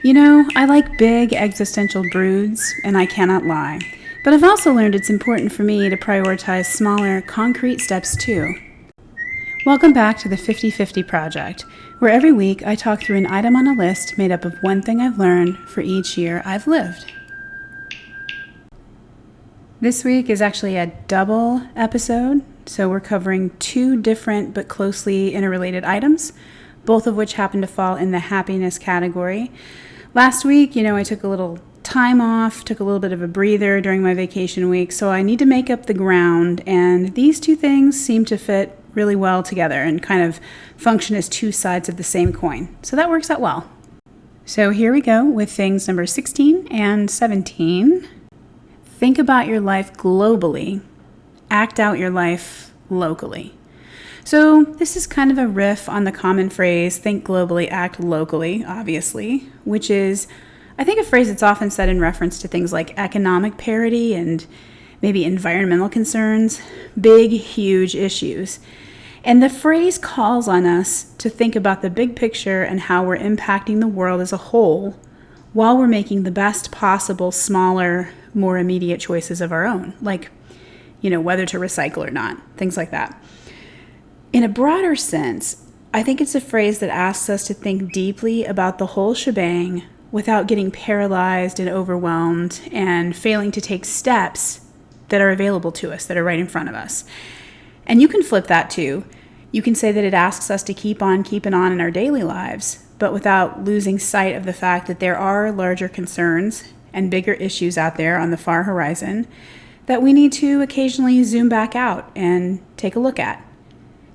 I like big existential broods, and I cannot lie. But I've also learned it's important for me to prioritize smaller, concrete steps too. Welcome back to the 50/50 Project, where every week I talk through an item on a list made up of one thing I've learned for each year I've lived. This week is actually a double episode, so we're covering two different but closely interrelated items, both of which happen to fall in the happiness category. Last week, I took a little time off, took a little bit of a breather during my vacation week, so I need to make up the ground, and these two things seem to fit really well together and kind of function as two sides of the same coin. So that works out well. So here we go with things number 16 and 17. Think about your life globally. Act out your life locally. So this is kind of a riff on the common phrase, think globally, act locally, obviously, which is, I think, a phrase that's often said in reference to things like economic parity and maybe environmental concerns, big, huge issues. And the phrase calls on us to think about the big picture and how we're impacting the world as a whole while we're making the best possible, smaller, more immediate choices of our own, like, whether to recycle or not, things like that. In a broader sense, I think it's a phrase that asks us to think deeply about the whole shebang without getting paralyzed and overwhelmed and failing to take steps that are available to us, that are right in front of us. And you can flip that too. You can say that it asks us to keep on keeping on in our daily lives, but without losing sight of the fact that there are larger concerns and bigger issues out there on the far horizon that we need to occasionally zoom back out and take a look at.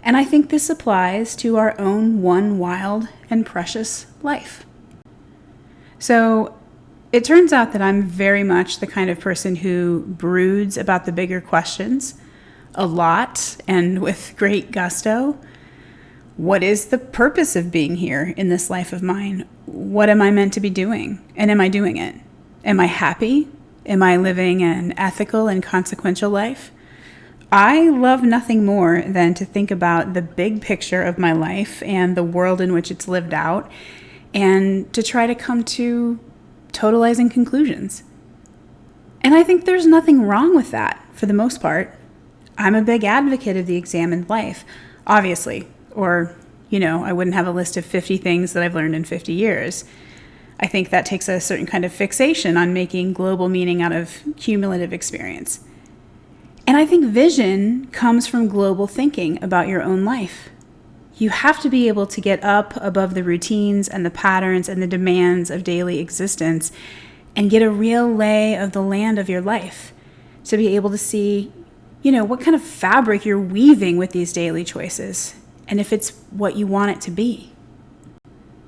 And I think this applies to our own one wild and precious life. So it turns out that I'm very much the kind of person who broods about the bigger questions a lot and with great gusto. What is the purpose of being here in this life of mine? What am I meant to be doing? And am I doing it? Am I happy? Am I living an ethical and consequential life? I love nothing more than to think about the big picture of my life and the world in which it's lived out, and to try to come to totalizing conclusions. And I think there's nothing wrong with that, for the most part. I'm a big advocate of the examined life, obviously, or, I wouldn't have a list of 50 things that I've learned in 50 years. I think that takes a certain kind of fixation on making global meaning out of cumulative experience. And I think vision comes from global thinking about your own life. You have to be able to get up above the routines and the patterns and the demands of daily existence and get a real lay of the land of your life, to be able to see, what kind of fabric you're weaving with these daily choices, and if it's what you want it to be.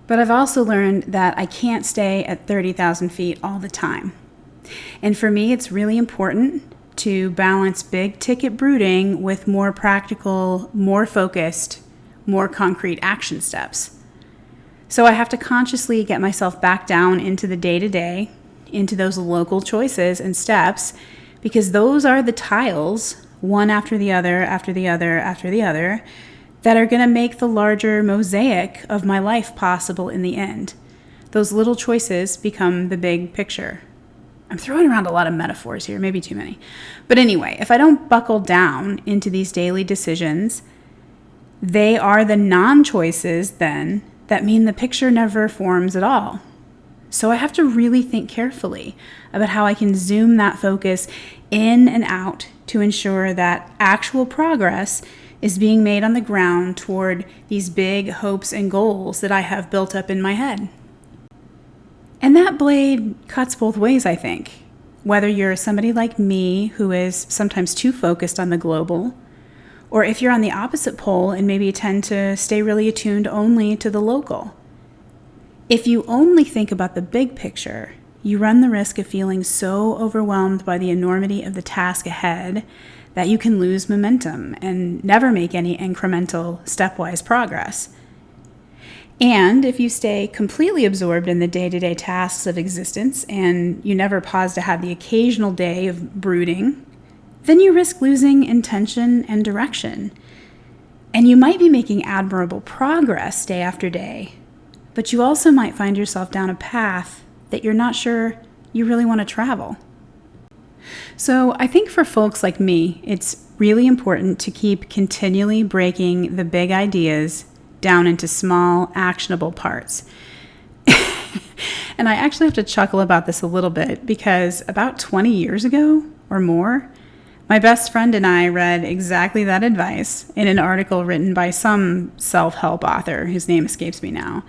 But I've also learned that I can't stay at 30,000 feet all the time. And for me, it's really important to balance big ticket brooding with more practical, more focused, more concrete action steps. So I have to consciously get myself back down into the day-to-day, into those local choices and steps, because those are the tiles, one after the other, after the other, after the other, that are going to make the larger mosaic of my life possible in the end. Those little choices become the big picture. I'm throwing around a lot of metaphors here, maybe too many. But anyway, if I don't buckle down into these daily decisions, they are the non-choices then that mean the picture never forms at all. So I have to really think carefully about how I can zoom that focus in and out to ensure that actual progress is being made on the ground toward these big hopes and goals that I have built up in my head. And that blade cuts both ways, I think. Whether you're somebody like me who is sometimes too focused on the global, or if you're on the opposite pole and maybe tend to stay really attuned only to the local. If you only think about the big picture, you run the risk of feeling so overwhelmed by the enormity of the task ahead that you can lose momentum and never make any incremental, stepwise progress. And if you stay completely absorbed in the day-to-day tasks of existence and you never pause to have the occasional day of brooding, then you risk losing intention and direction. And you might be making admirable progress day after day, but you also might find yourself down a path that you're not sure you really want to travel. So I think for folks like me, it's really important to keep continually breaking the big ideas down into small, actionable parts. And I actually have to chuckle about this a little bit because about 20 years ago or more, my best friend and I read exactly that advice in an article written by some self-help author whose name escapes me now.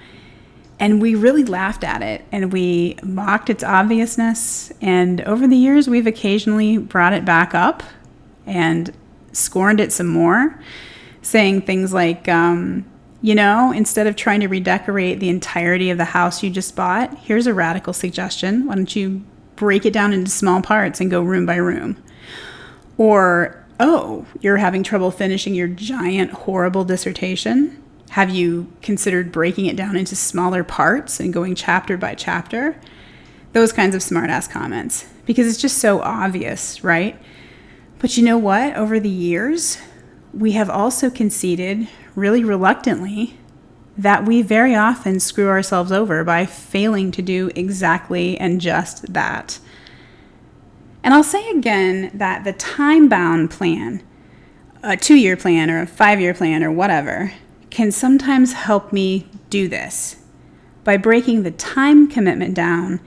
And we really laughed at it and we mocked its obviousness. And over the years, we've occasionally brought it back up and scorned it some more, saying things like, instead of trying to redecorate the entirety of the house you just bought, here's a radical suggestion. Why don't you break it down into small parts and go room by room? Or, oh, you're having trouble finishing your giant, horrible dissertation? Have you considered breaking it down into smaller parts and going chapter by chapter? Those kinds of smart-ass comments. Because it's just so obvious, right? But you know what? Over the years, we have also conceded, really reluctantly, that we very often screw ourselves over by failing to do exactly and just that. And I'll say again that the time-bound plan, a 2-year plan or a 5-year plan or whatever, can sometimes help me do this. By breaking the time commitment down,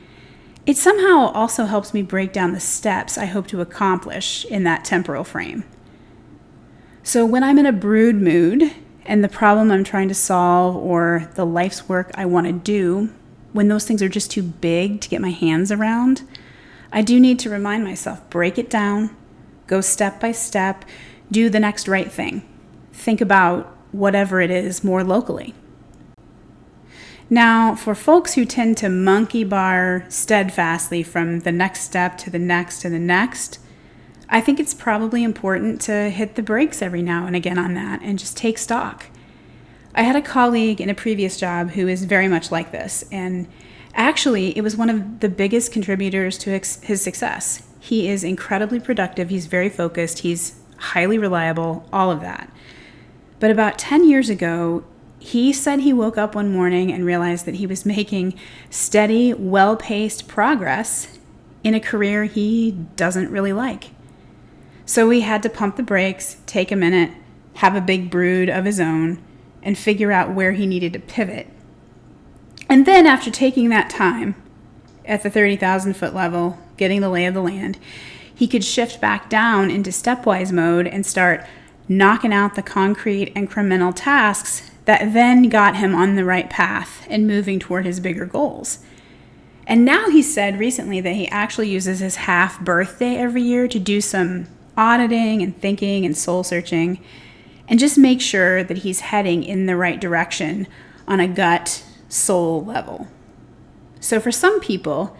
it somehow also helps me break down the steps I hope to accomplish in that temporal frame. So when I'm in a brood mood and the problem I'm trying to solve or the life's work I want to do, when those things are just too big to get my hands around, I do need to remind myself, break it down, go step by step, do the next right thing. Think about whatever it is more locally. Now, for folks who tend to monkey bar steadfastly from the next step to the next to the next, I think it's probably important to hit the brakes every now and again on that and just take stock. I had a colleague in a previous job who is very much like this, and actually it was one of the biggest contributors to his success. He is incredibly productive, he's very focused, he's highly reliable, all of that. But about 10 years ago, he said he woke up one morning and realized that he was making steady, well-paced progress in a career he doesn't really like. So he had to pump the brakes, take a minute, have a big brood of his own, and figure out where he needed to pivot. And then after taking that time at the 30,000 foot level, getting the lay of the land, he could shift back down into stepwise mode and start knocking out the concrete incremental tasks that then got him on the right path and moving toward his bigger goals. And now he said recently that he actually uses his half birthday every year to do some auditing and thinking and soul searching and just make sure that he's heading in the right direction on a gut soul level. So for some people,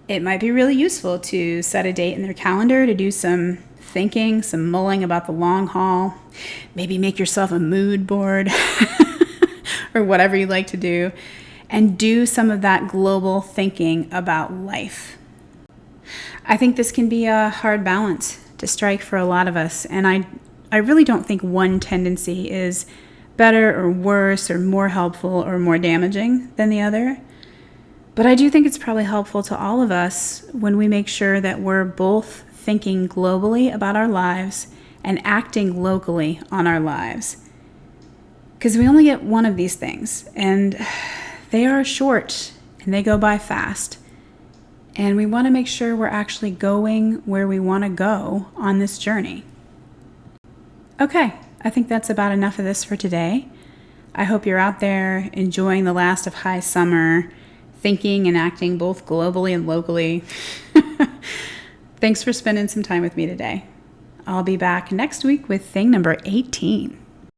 it might be really useful to set a date in their calendar to do some thinking, some mulling about the long haul, maybe make yourself a mood board or whatever you like to do, and do some of that global thinking about life. I think this can be a hard balance to strike for a lot of us, and I really don't think one tendency is better or worse or more helpful or more damaging than the other. But I do think it's probably helpful to all of us when we make sure that we're both thinking globally about our lives and acting locally on our lives. Because we only get one of these things, and they are short and they go by fast. And we want to make sure we're actually going where we want to go on this journey. Okay, I think that's about enough of this for today. I hope you're out there enjoying the last of high summer, thinking and acting both globally and locally. Thanks for spending some time with me today. I'll be back next week with thing number 18.